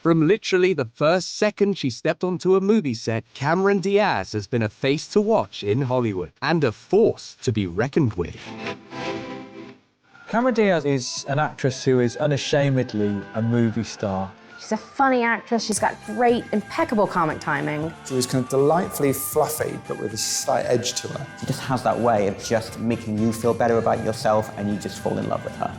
From literally the first second she stepped onto a movie set, Cameron Diaz has been a face to watch in Hollywood and a force to be reckoned with. Cameron Diaz is an actress who is unashamedly a movie star. She's a funny actress. She's got great, impeccable comic timing. She was kind of delightfully fluffy, but with a slight edge to her. She just has that way of just making you feel better about yourself, and you just fall in love with her.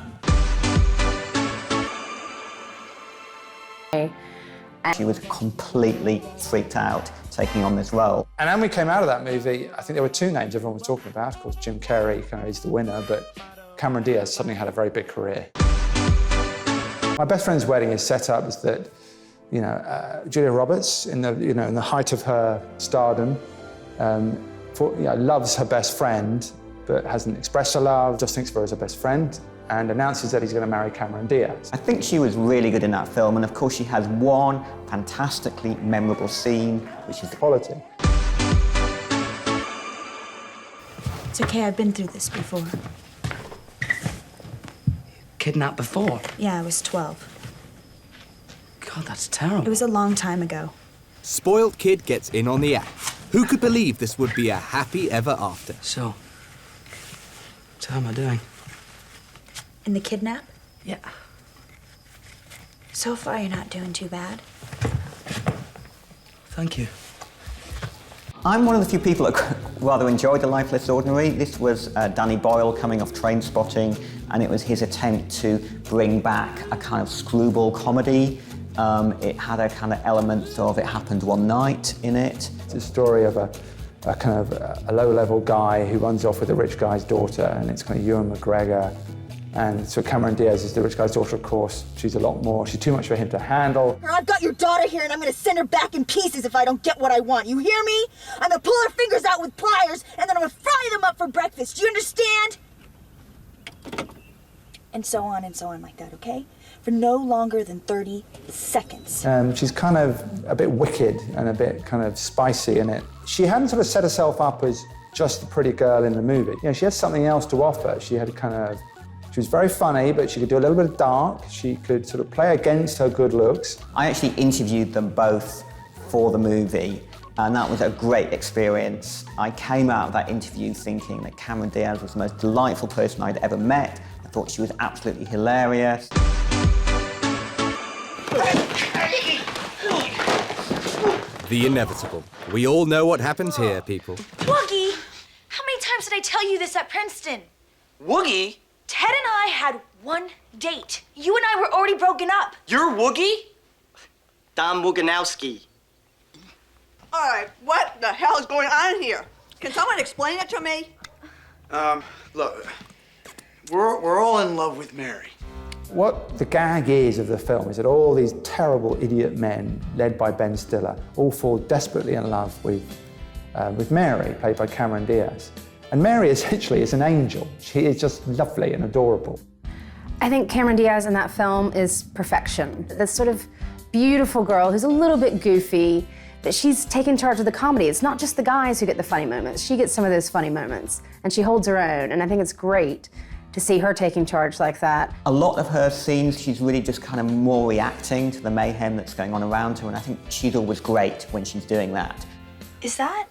She was completely freaked out taking on this role. And when we came out of that movie, I think there were two names everyone was talking about. Of course, Jim Carrey kind of is the winner, but Cameron Diaz suddenly had a very big career. My best friend's wedding is set up as that, Julia Roberts, in the height of her stardom, loves her best friend, but hasn't expressed her love, just thinks of her as her best friend, and announces that he's going to marry Cameron Diaz. I think she was really good in that film, and of course she has one fantastically memorable scene, which is the quality. It's okay, I've been through this before. Kidnapped before? Yeah, I was 12. God, that's terrible. It was a long time ago. Spoiled kid gets in on the act. Who could believe this would be a happy ever after? So, how am I doing? In the kidnap? Yeah. So far, you're not doing too bad. Thank you. I'm one of the few people that rather enjoyed The Life Less Ordinary. This was Danny Boyle coming off Trainspotting, and it was his attempt to bring back a kind of screwball comedy. It had a kind of elements of It Happened One Night in it. It's a story of a kind of a low-level guy who runs off with a rich guy's daughter, and it's kind of Ewan McGregor. And so Cameron Diaz is the rich guy's daughter, of course. She's a lot more. She's too much for him to handle. I've got your daughter here, and I'm gonna send her back in pieces if I don't get what I want. You hear me? I'm gonna pull her fingers out with pliers, and then I'm gonna fry them up for breakfast. Do you understand? And so on like that, okay? For no longer than 30 seconds. She's kind of a bit wicked and a bit kind of spicy in it. She hadn't sort of set herself up as just the pretty girl in the movie. She had something else to offer. She was very funny, but she could do a little bit of dark. She could sort of play against her good looks. I actually interviewed them both for the movie, and that was a great experience. I came out of that interview thinking that Cameron Diaz was the most delightful person I'd ever met. I thought she was absolutely hilarious. The inevitable. We all know what happens here, people. Woogie! How many times did I tell you this at Princeton? Woogie? Ted and I had one date. You and I were already broken up. You're Woogie? Don Wooganowski. All right, what the hell is going on here? Can someone explain it to me? Look, we're all in love with Mary. What the gag is of the film is that all these terrible idiot men, led by Ben Stiller, all fall desperately in love with Mary, played by Cameron Diaz. And Mary essentially is an angel. She is just lovely and adorable. I think Cameron Diaz in that film is perfection. This sort of beautiful girl who's a little bit goofy, but she's taken charge of the comedy. It's not just the guys who get the funny moments. She gets some of those funny moments, and she holds her own, and I think it's great to see her taking charge like that. A lot of her scenes, she's really just kind of more reacting to the mayhem that's going on around her, and I think she's always great when she's doing that. Is that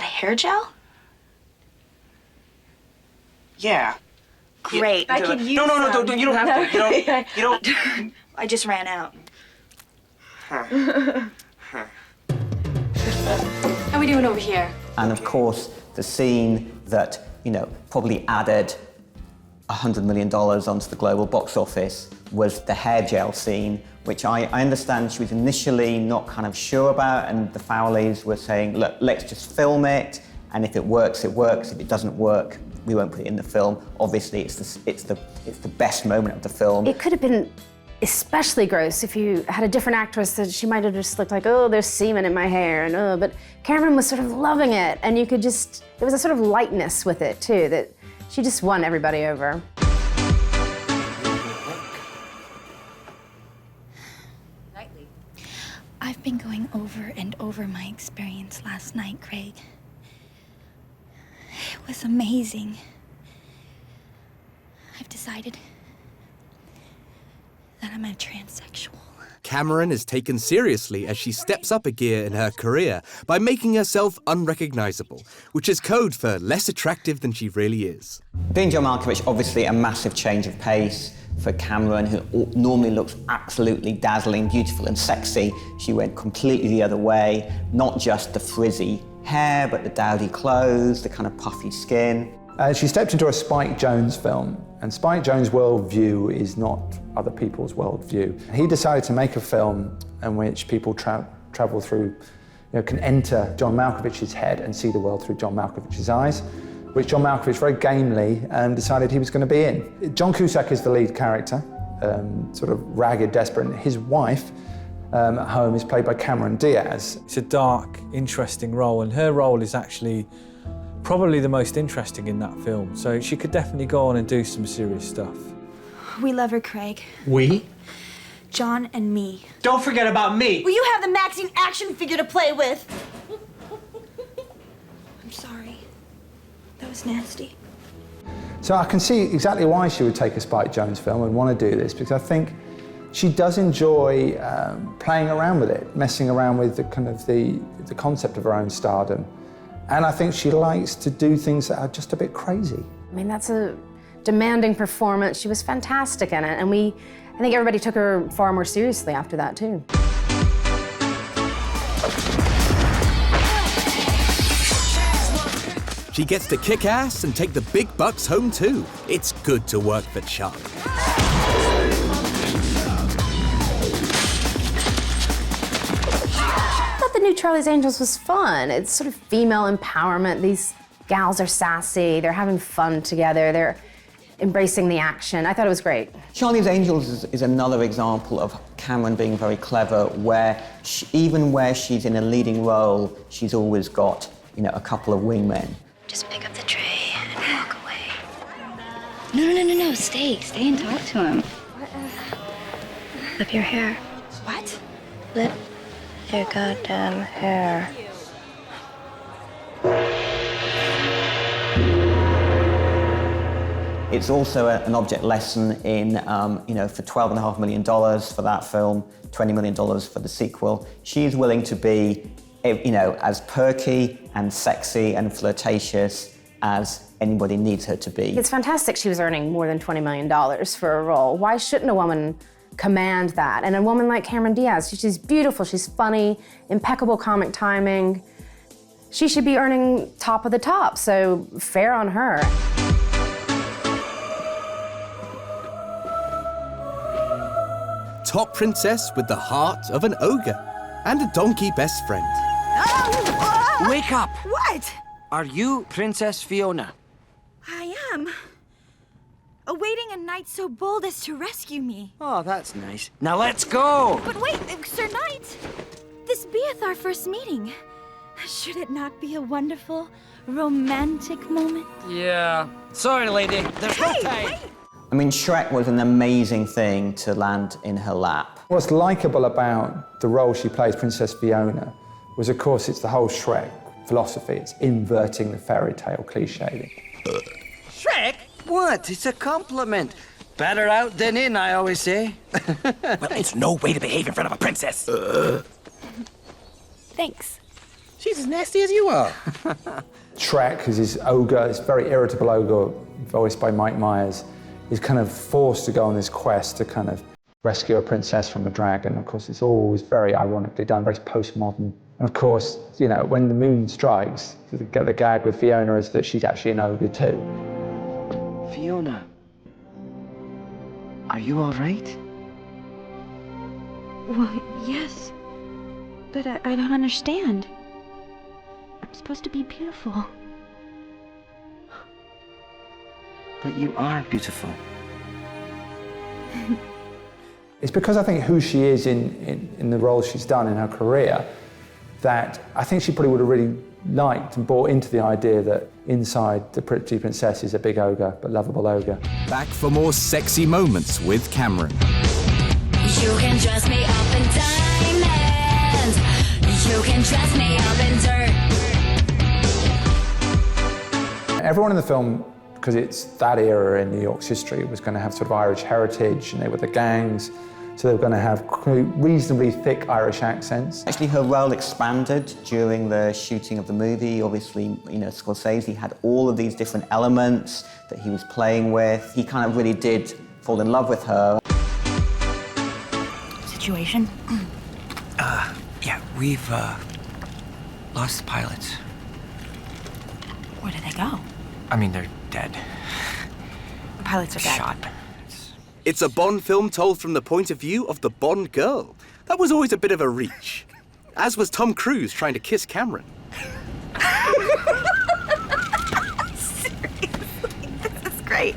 a hair gel? Yeah. Great. I could use No, you don't have to. You don't. I just ran out. How are we doing over here? And of course, the scene that, probably added $100 million onto the global box office was the hair gel scene, which I understand she was initially not kind of sure about, and the Fowleys were saying, look, let's just film it, and if it works, it works. If it doesn't work, we won't put it in the film. Obviously, it's the best moment of the film. It could have been especially gross if you had a different actress that she might have just looked like, oh, there's semen in my hair, and but Cameron was sort of loving it, and you could just, there was a sort of lightness with it too, that she just won everybody over. I've been going over and over my experience last night, Craig. It was amazing. I've decided I'm a transsexual. Cameron is taken seriously as she steps up a gear in her career by making herself unrecognizable, which is code for less attractive than she really is. Being John Malkovich, obviously a massive change of pace for Cameron, who normally looks absolutely dazzling, beautiful and sexy. She went completely the other way, not just the frizzy hair, but the dowdy clothes, the kind of puffy skin. She stepped into a Spike Jonze film, and Spike Jonze's worldview is not other people's worldview. He decided to make a film in which people travel through, can enter John Malkovich's head and see the world through John Malkovich's eyes, which John Malkovich very gamely decided he was going to be in. John Cusack is the lead character, sort of ragged, desperate, and his wife at home is played by Cameron Diaz. It's a dark, interesting role, and her role is actually probably the most interesting in that film, so she could definitely go on and do some serious stuff. We love her, Craig. We? John and me. Don't forget about me. Will you have the Maxine action figure to play with? I'm sorry. That was nasty. So I can see exactly why she would take a Spike Jonze film and want to do this, because I think she does enjoy playing around with it, messing around with the concept of her own stardom. And I think she likes to do things that are just a bit crazy. I mean, that's a demanding performance. She was fantastic in it, and I think everybody took her far more seriously after that, too. She gets to kick ass and take the big bucks home too. It's good to work for Chuck. I thought the new Charlie's Angels was fun. It's sort of female empowerment. These gals are sassy, they're having fun together, they're embracing the action. I thought it was great. Charlie's Angels is another example of Cameron being very clever, where even where she's in a leading role, she's always got, a couple of wingmen. Just pick up the tray and walk away. No. Stay and talk to him. Flip your hair. What? Flip your goddamn hair. It's also an object lesson in, for $12.5 million for that film, $20 million for the sequel. She's willing to be, as perky and sexy and flirtatious as anybody needs her to be. It's fantastic she was earning more than $20 million for a role. Why shouldn't a woman command that? And a woman like Cameron Diaz, she's beautiful, she's funny, impeccable comic timing. She should be earning top of the top, so fair on her. Top princess with the heart of an ogre and a donkey best friend. Wake up! What? Are you Princess Fiona? I am. Awaiting a knight so bold as to rescue me. Oh, that's nice. Now let's go! But wait, Sir Knight! This beeth our first meeting. Should it not be a wonderful, romantic moment? Yeah. Sorry, lady. There's no time. Wait! I mean, Shrek was an amazing thing to land in her lap. What's likeable about the role she plays, Princess Fiona, was, of course, it's the whole Shrek philosophy. It's inverting the fairy tale cliche. Shrek? What? It's a compliment. Better out than in, I always say. But it's no way to behave in front of a princess. Thanks. She's as nasty as you are. Shrek is his ogre, this very irritable ogre, voiced by Mike Myers. He's kind of forced to go on this quest to kind of rescue a princess from a dragon. Of course, it's always very ironically done, very postmodern. And of course, when the moon strikes, the gag with Fiona is that she's actually an ogre too. Fiona, are you all right? Well, yes. But I don't understand. I'm supposed to be beautiful. But you are beautiful. It's because I think who she is in the roles she's done in her career that I think she probably would have really liked and bought into the idea that inside the pretty princess is a big ogre, but lovable ogre. Back for more sexy moments with Cameron. You can dress me up in diamonds. You can dress me up in dirt. Everyone in the film, because it's that era in New York's history, was going to have sort of Irish heritage, and they were the gangs. So they were going to have reasonably thick Irish accents. Actually, her role expanded during the shooting of the movie. Obviously, you know, Scorsese had all of these different elements that he was playing with. He kind of really did fall in love with her. Situation? Yeah, we've, lost the pilots. Where did they go? I mean, they're dead. The pilots are dead. Shot. It's a Bond film told from the point of view of the Bond girl. That was always a bit of a reach. As was Tom Cruise trying to kiss Cameron. Seriously, this is great.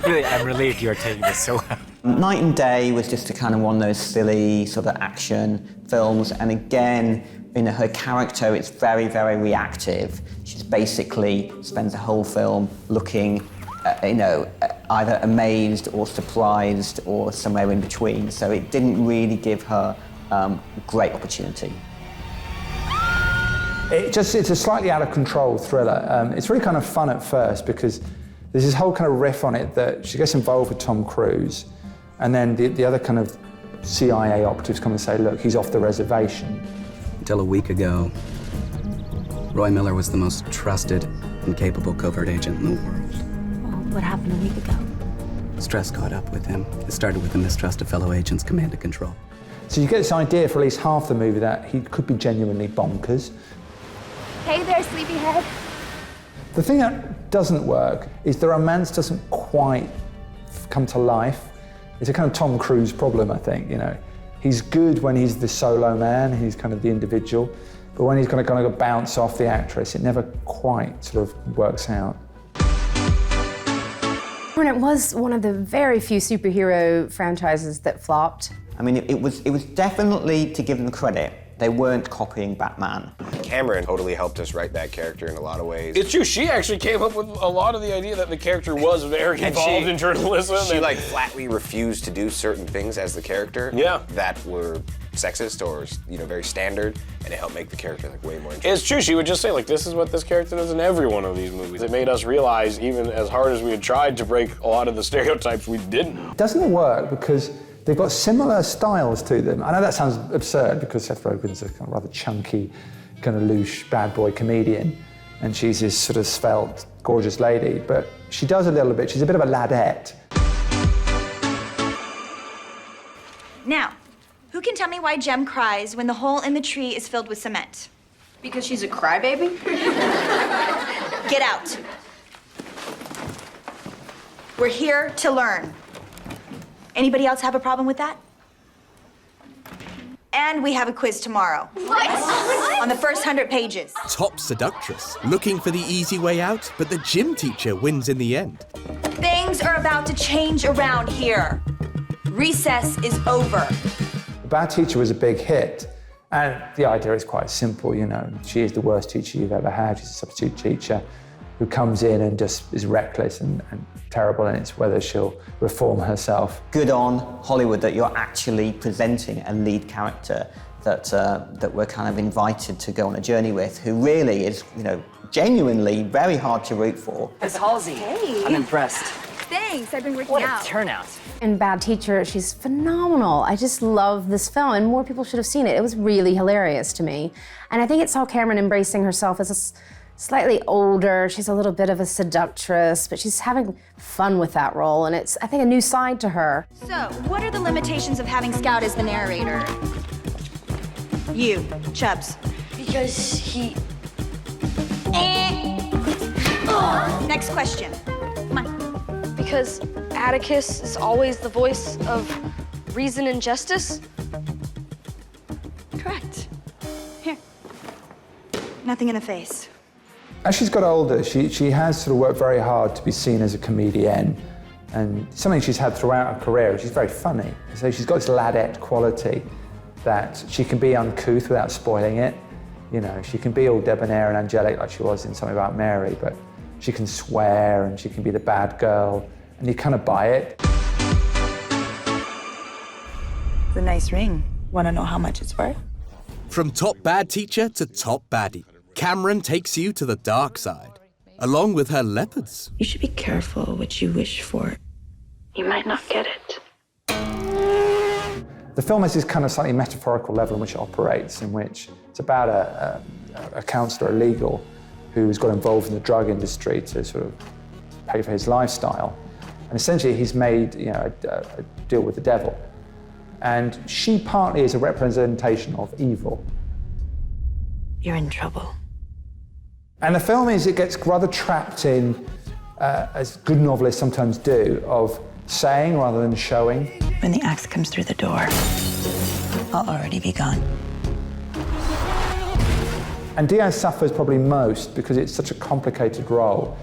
Really, I'm relieved you're taking this so well. Night and Day was just a kind of one of those silly sort of action films, and again, you know, her character is very, very reactive. She's basically spends the whole film looking, you know, either amazed or surprised or somewhere in between. So it didn't really give her great opportunity. It's a slightly out of control thriller. It's really kind of fun at first because there's this whole kind of riff on it that she gets involved with Tom Cruise, and then the other kind of CIA operatives come and say, look, he's off the reservation. Until a week ago, Roy Miller was the most trusted and capable covert agent in the world. Well, what happened a week ago? Stress caught up with him. It started with the mistrust of fellow agents, command and control. So you get this idea for at least half the movie that he could be genuinely bonkers. Hey there, sleepyhead. The thing that doesn't work is the romance doesn't quite come to life. It's a kind of Tom Cruise problem, I think, you know. He's good when he's the solo man, he's kind of the individual, but when he's going to kind of bounce off the actress, it never quite sort of works out. And it was one of the very few superhero franchises that flopped. I mean, it was definitely, to give them credit, they weren't copying Batman. Cameron totally helped us write that character in a lot of ways. It's true, she actually came up with a lot of the idea that the character was very involved in journalism. She like flatly refused to do certain things as the character that were sexist or, you know, very standard, and it helped make the character like way more interesting. It's true, she would just say, like, this is what this character does in every one of these movies. It made us realize, even as hard as we had tried to break a lot of the stereotypes, we didn't. It doesn't work because they've got similar styles to them. I know that sounds absurd because Seth Rogen's a kind of rather chunky, kind of louche, bad boy comedian, and she's this sort of svelte, gorgeous lady, but she does a little bit, she's a bit of a ladette. Now, who can tell me why Jem cries when the hole in the tree is filled with cement? Because she's a crybaby? Get out. We're here to learn. Anybody else have a problem with that? And we have a quiz tomorrow. What? On the first 100 pages. Top seductress, looking for the easy way out, but the gym teacher wins in the end. Things are about to change around here. Recess is over. The Bad Teacher was a big hit, and the idea is quite simple, you know. She is the worst teacher you've ever had. She's a substitute teacher who comes in and just is reckless and terrible, and it's whether she'll reform herself. Good on Hollywood that you're actually presenting a lead character that we're kind of invited to go on a journey with, who really is, you know, genuinely very hard to root for. Miss Halsey, Hey. I'm impressed. Thanks, I've been working What out. a turnout. In Bad Teacher, she's phenomenal. I just love this film, and more people should have seen it. It was really hilarious to me. And I think it saw Cameron embracing herself as a slightly older, she's a little bit of a seductress, but she's having fun with that role, and it's, I think, a new side to her. So, what are the limitations of having Scout as the narrator? You, Chubbs. Because he... Next question. Come on. Because Atticus is always the voice of reason and justice? Correct. Here. Nothing in the face. As she's got older, she has sort of worked very hard to be seen as a comedienne, and something she's had throughout her career. She's very funny. So she's got this ladette quality that she can be uncouth without spoiling it. You know, she can be all debonair and angelic like she was in Something About Mary, but she can swear and she can be the bad girl, and you kind of buy it. It's a nice ring. Want to know how much it's worth? From top bad teacher to top baddie, Cameron takes you to the dark side, along with her leopards. You should be careful what you wish for. You might not get it. The film has this kind of slightly metaphorical level in which it operates, in which it's about a counsellor, a legal, who's got involved in the drug industry to sort of pay for his lifestyle. And essentially he's made a deal with the devil. And she partly is a representation of evil. You're in trouble. And the film it gets rather trapped in, as good novelists sometimes do, of saying rather than showing. When the axe comes through the door, I'll already be gone. And Diaz suffers probably most because it's such a complicated role.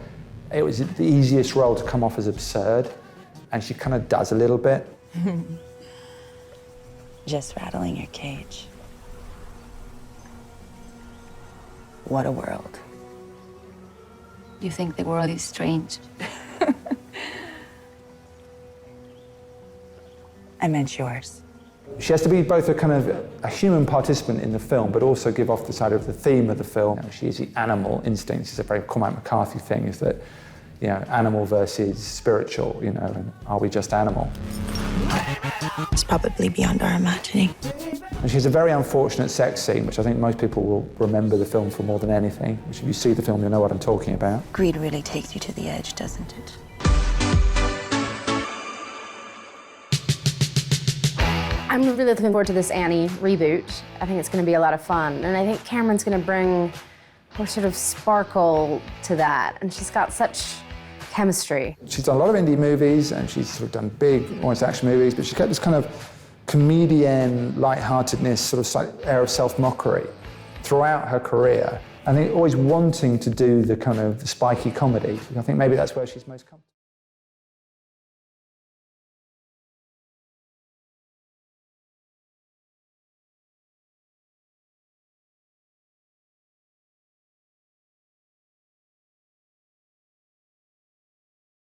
It was the easiest role to come off as absurd, and she kind of does a little bit. Just rattling your cage. What a world. You think the world is strange? I meant yours. She has to be both a human participant in the film, but also give off the side of the theme of the film. She is the animal instinct. It's a very Cormac McCarthy thing, is that, animal versus spiritual, and are we just animal? It's probably beyond our imagining. And she has a very unfortunate sex scene, which I think most people will remember the film for more than anything, which if you see the film, you'll know what I'm talking about. Greed really takes you to the edge, doesn't it? I'm really looking forward to this Annie reboot. I think it's going to be a lot of fun. And I think Cameron's going to bring more sort of sparkle to that. And she's got such chemistry. She's done a lot of indie movies, and she's sort of done big, almost action movies, but she's got this kind of comedian, lightheartedness, sort of air of self-mockery throughout her career. I think always wanting to do the kind of spiky comedy. I think maybe that's where she's most comfortable.